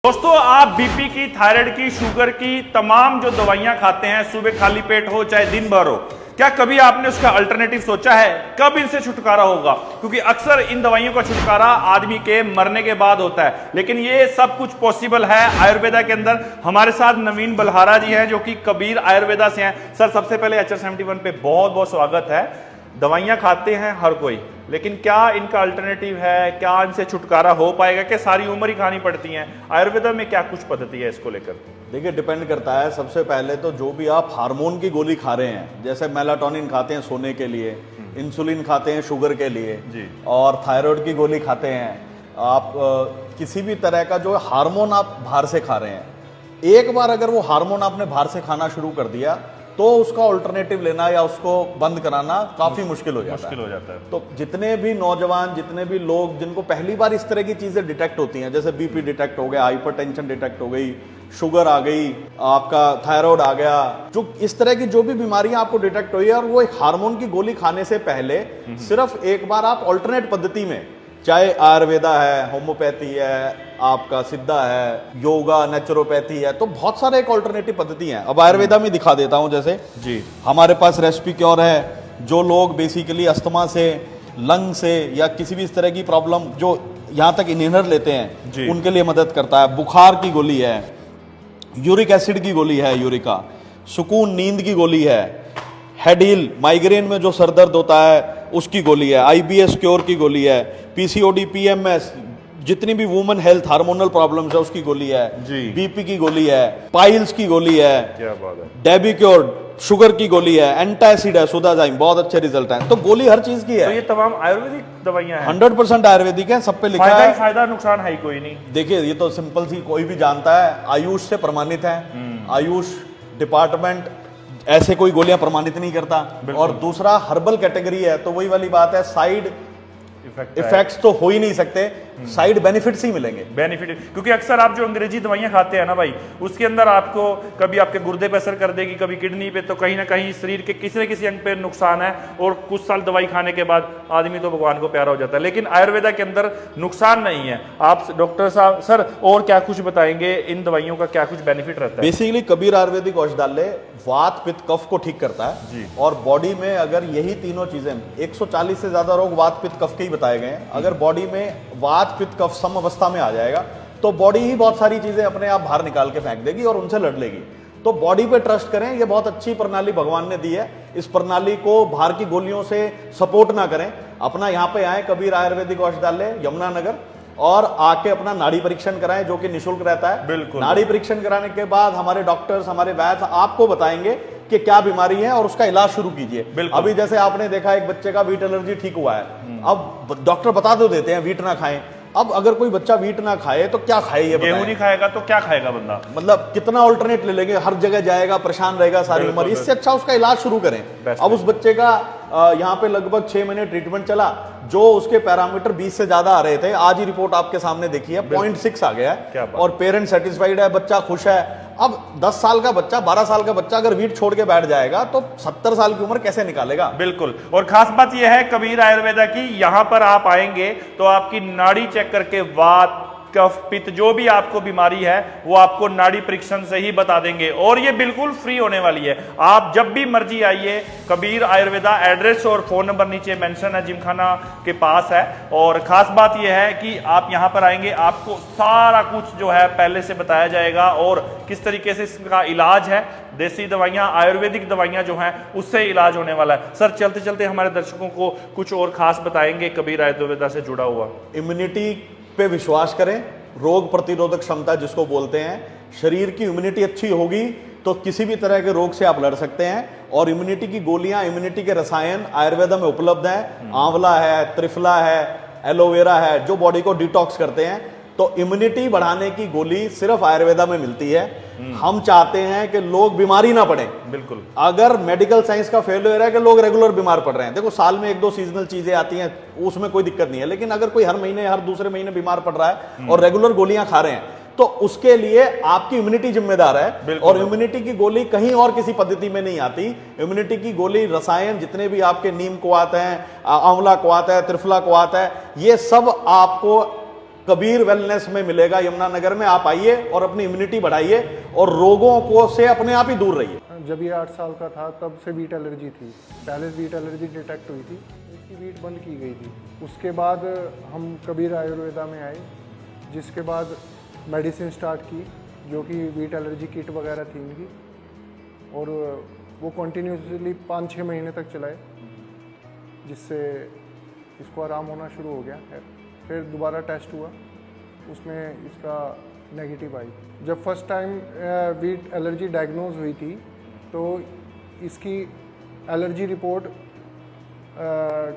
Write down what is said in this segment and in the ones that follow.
दोस्तों, आप बीपी की, थायराइड की, शुगर की तमाम जो दवाइयां खाते हैं, सुबह खाली पेट हो चाहे दिन भर हो, क्या कभी आपने उसका अल्टरनेटिव सोचा है? कब इनसे छुटकारा होगा? क्योंकि अक्सर इन दवाइयों का छुटकारा आदमी के मरने के बाद होता है, लेकिन ये सब कुछ पॉसिबल है आयुर्वेदा के अंदर। हमारे साथ नवीन बलहारा जी हैं जो कि कबीर आयुर्वेदा से हैं। सर, सबसे पहले HR71 पे बहुत बहुत स्वागत है। दवाइयां खाते हैं हर कोई, लेकिन क्या इनका अल्टरनेटिव है? क्या इनसे छुटकारा हो पाएगा? क्या सारी उम्र ही खानी पड़ती हैं? आयुर्वेदा में क्या कुछ पद्धति है इसको लेकर? देखिए, डिपेंड करता है। सबसे पहले तो जो भी आप हार्मोन की गोली खा रहे हैं, जैसे मेलाटोनिन खाते हैं सोने के लिए, इंसुलिन खाते हैं शुगर के लिए जी, और थायराइड की गोली खाते हैं आप, किसी भी तरह का जो हार्मोन आप बाहर से खा रहे हैं, एक बार अगर वो हार्मोन आपने बाहर से खाना शुरू कर दिया तो उसका ऑल्टरनेटिव लेना या उसको बंद कराना काफी मुश्किल हो जाता है। तो जितने भी नौजवान, जितने भी लोग जिनको पहली बार इस तरह की चीजें डिटेक्ट होती हैं, जैसे बीपी डिटेक्ट हो गया, हाइपरटेंशन डिटेक्ट हो गई, शुगर आ गई, आपका थायराइड आ गया, जो इस तरह की जो भी बीमारियां आपको डिटेक्ट हुई है और वो एक हार्मोन की गोली खाने से पहले सिर्फ एक बार आप ऑल्टरनेट पद्धति में, चाहे आयुर्वेदा है, होम्योपैथी है, आपका सिद्धा है, योगा, नेचुरोपैथी है, तो बहुत सारे एक ऑल्टरनेटिव पद्धति हैं। अब आयुर्वेदा में दिखा देता हूं। जैसे जी, हमारे पास रेस्पी क्योर है, जो लोग बेसिकली अस्थमा से, लंग से या किसी भी इस तरह की प्रॉब्लम जो यहां तक इनहेलर लेते हैं उनके लिए मदद करता है। बुखार की गोली है, यूरिक एसिड की गोली है, यूरिका, सुकून नींद की गोली है, हेडील माइग्रेन में जो सरदर्द होता है उसकी गोली है, IBS क्योर की गोली है, PCOD, PMS, जितनी भी वुमेन हेल्थ हार्मोनल प्रॉब्लम्स है उसकी गोली है, बीपी की गोली है, पाइल्स की गोली है, क्या बात है, डेबिक्योर शुगर की गोली है, एंटासिड है, सुदाजाइम, बहुत अच्छे रिजल्ट हैं। तो गोली हर चीज की है। तो ये तमाम आयुर्वेदिक दवाइयां हैं? 100% आयुर्वेदिक है, सब पे लिखा फायदा है। ही फायदा, नुकसान है ही कोई नहीं। देखिए, ये तो सिंपल सी कोई भी जानता है, आयुष से प्रमाणित है। आयुष डिपार्टमेंट ऐसे कोई गोलियां प्रमाणित नहीं करता। और दूसरा हर्बल कैटेगरी है, तो वही वाली बात है, साइड इफेक्ट्स तो हो ही नहीं सकते, साइड बेनिफिट्स ही मिलेंगे। बेनिफिट, क्योंकि अक्सर आप जो अंग्रेजी दवाइयां खाते हैं ना भाई, उसके अंदर आपको कभी आपके गुर्दे पे असर कर देगी, कभी किडनी पे, तो कहीं ना कहीं शरीर के किसी न किसी अंग पे नुकसान है, और कुछ साल दवाई खाने के बाद आदमी तो भगवान को प्यारा हो जाता है। लेकिन आयुर्वेदा के अंदर नुकसान नहीं है। आप डॉक्टर साहब, सर और क्या कुछ बताएंगे, इन दवाइयों का क्या कुछ बेनिफिट रहता है? बेसिकली कबीर आयुर्वेदिक औषधालय वात, पित्त, कफ को ठीक करता है। और बॉडी में अगर यही तीनों चीजें, 140 से ज्यादा रोग वात, पित्त, कफ के ही बताए गए हैं, अगर बॉडी में वात, पित्त, कफ सम अवस्था में आ जाएगा तो बॉडी ही बहुत सारी चीजें अपने आप बाहर निकाल के फेंक देगी और उनसे लड़ लेगी। तो बॉडी पे ट्रस्ट करें, ये बहुत अच्छी प्रणाली भगवान ने दी है। इस प्रणाली को बाहर की गोलियों से सपोर्ट ना करें। अपना यहाँ पे आए कबीर आयुर्वेदिक औषधालय, यमुनानगर, और आके अपना नाड़ी परीक्षण कराएं, जो कि निःशुल्क रहता है। बिल्कुल। नाड़ी परीक्षण कराने के बाद हमारे डॉक्टर्स, हमारे वैद्य आपको बताएंगे कि क्या बीमारी है और उसका इलाज शुरू कीजिए। अभी जैसे आपने देखा एक बच्चे का वीट एलर्जी ठीक हुआ है, अब डॉक्टर बता तो देते हैं वीट ना खाएं। अब अगर कोई बच्चा वीट ना खाए तो क्या खाए? ये गेहूं नहीं खाएगा तो क्या खाएगा बंदा? मतलब कितना ऑल्टरनेट ले लेंगे, हर जगह जाएगा, परेशान रहेगा सारी उम्र। इससे अच्छा उसका इलाज शुरू करें। अब उस बच्चे का यहाँ पे लगभग 6 महीने ट्रीटमेंट चला, जो उसके पैरामीटर 20 से ज्यादा आ रहे थे, आज ही रिपोर्ट आपके सामने देखी है, 0.6 आ गया है, और पेरेंट सेटिस्फाइड है, बच्चा खुश है। अब 10 साल का बच्चा, 12 साल का बच्चा अगर वीट छोड़ के बैठ जाएगा तो 70 साल की उम्र कैसे निकालेगा? बिल्कुल। और खास बात यह है कबीर आयुर्वेदा की, यहां पर आप आएंगे तो आपकी नाड़ी चेक करके वात, कफ, पित्त, जो भी आपको बीमारी है वो आपको नाड़ी परीक्षण से ही बता देंगे, और ये बिल्कुल फ्री होने वाली है। आप जब भी मर्जी आइए, कबीर आयुर्वेदा, एड्रेस और फोन नंबर नीचे मेंशन है, जिमखाना के पास है। और खास बात यह है कि आप यहां पर आएंगे, आपको सारा कुछ जो है पहले से बताया जाएगा, और किस तरीके से इसका इलाज है, देसी दवाइयां, आयुर्वेदिक दवाइयां जो हैं उससे इलाज होने वाला है। सर, चलते चलते हमारे दर्शकों को कुछ और खास बताएंगे कबीर आयुर्वेदा से जुड़ा हुआ? इम्यूनिटी पे विश्वास करें, रोग प्रतिरोधक क्षमता जिसको बोलते हैं, शरीर की इम्यूनिटी अच्छी होगी तो किसी भी तरह के रोग से आप लड़ सकते हैं। और इम्यूनिटी की गोलियां, इम्यूनिटी के रसायन आयुर्वेदा में उपलब्ध हैं। आंवला है, त्रिफला है, एलोवेरा है, जो बॉडी को डिटॉक्स करते हैं। तो इम्यूनिटी बढ़ाने की गोली सिर्फ आयुर्वेदा में मिलती है। हम चाहते हैं कि लोग बीमारी ना पड़े। बिल्कुल। अगर मेडिकल साइंस का फेलियर है कि लोग रेगुलर बीमार पड़ रहे हैं, देखो साल में 1-2 सीजनल चीजें आती हैं, उसमें कोई दिक्कत नहीं है, लेकिन अगर कोई हर महीने, हर दूसरे महीने बीमार पड़ रहा है और रेगुलर गोलियां खा रहे हैं, तो उसके लिए आपकी इम्यूनिटी जिम्मेदार है। और इम्यूनिटी की गोली कहीं और किसी पद्धति में नहीं आती। इम्यूनिटी की गोली रसायन जितने भी आपके नीम को आता है, आंवला को आता है, त्रिफला को आता है, ये सब आपको कबीर वेलनेस में मिलेगा यमुनानगर में। आप आइए और अपनी इम्यूनिटी बढ़ाइए और रोगों को से अपने आप ही दूर रहिए। जब ये 8 साल का था तब से वीट एलर्जी थी। पहले वीट एलर्जी डिटेक्ट हुई थी, इसकी वीट बंद की गई थी। उसके बाद हम कबीर आयुर्वेदा में आए, जिसके बाद मेडिसिन स्टार्ट की, जो कि वीट एलर्जी किट वगैरह थी इनकी, और वो कंटिन्यूसली 5-6 महीने तक चलाए, जिससे इसको आराम होना शुरू हो गया। फिर दोबारा टेस्ट हुआ, उसमें इसका नेगेटिव आई। जब first time wheat allergy diagnose हुई थी तो इसकी एलर्जी रिपोर्ट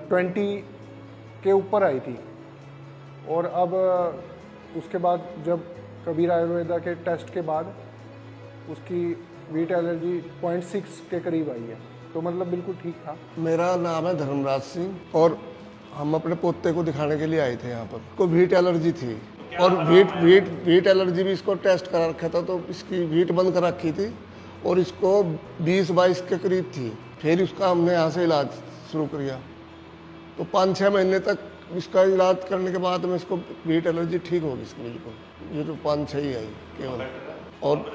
20 के ऊपर आई थी, और अब उसके बाद जब कबीर आयुर्वेदा के टेस्ट के बाद उसकी वीट एलर्जी 0.6 के करीब आई है, तो मतलब बिल्कुल ठीक था। मेरा नाम है धर्मराज सिंह और हम अपने पोते को दिखाने के लिए आए थे यहाँ पर। को वीट एलर्जी थी और वीट एलर्जी भी इसको टेस्ट करा रखा था, तो इसकी वीट बंद कर रखी थी और इसको 20-22 के करीब थी। फिर उसका हमने यहाँ से इलाज शुरू किया, तो 5-6 महीने तक इसका इलाज करने के बाद में इसको वीट एलर्जी ठीक होगी इसकी बिल्कुल। ये तो 5-6 ही आई केवल, और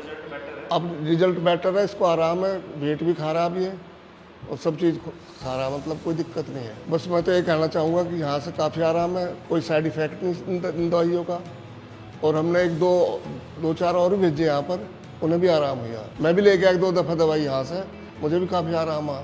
अब रिजल्ट बेटर है, इसको आराम है, वेट भी खा रहा भी है और सब चीज़ खा रहा, मतलब कोई दिक्कत नहीं है। बस मैं तो ये कहना चाहूँगा कि यहाँ से काफ़ी आराम है, कोई साइड इफ़ेक्ट नहीं इन दवाइयों का। और हमने 1-2-4 और भी भेजे यहाँ पर, उन्हें भी आराम हुआ। मैं भी लेके 1-2 दफ़ा दवाई यहाँ से, मुझे भी काफ़ी आराम हुआ।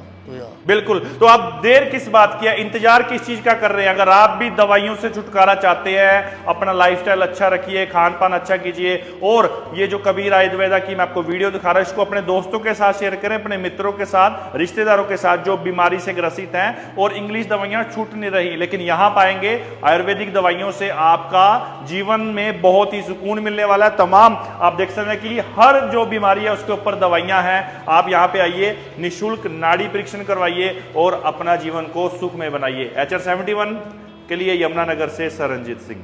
बिल्कुल, तो आप देर किस बात की है, इंतजार किस चीज का कर रहे हैं? अगर आप भी दवाइयों से छुटकारा चाहते हैं, अपना लाइफस्टाइल अच्छा रखिए, खान पान अच्छा कीजिए, और ये जो कबीर आयुर्वेदा की मैं आपको वीडियो दिखा रहा हूं, इसको अपने दोस्तों के साथ शेयर करें, अपने मित्रों के साथ, रिश्तेदारों के साथ जो बीमारी से ग्रसित हैं। और इंग्लिश दवाइयां छूट नहीं रही, लेकिन यहां पाएंगे आयुर्वेदिक दवाइयों से आपका जीवन में बहुत ही सुकून मिलने वाला है। तमाम आप देख सकते हैं कि हर जो बीमारी है उसके ऊपर दवाइयां हैं। आप यहां पे आइए, निःशुल्क नाड़ी परीक्षण करवाइए और अपना जीवन को सुखमय बनाइए। HR 71 के लिए यमुनानगर से सरंजीत सिंह।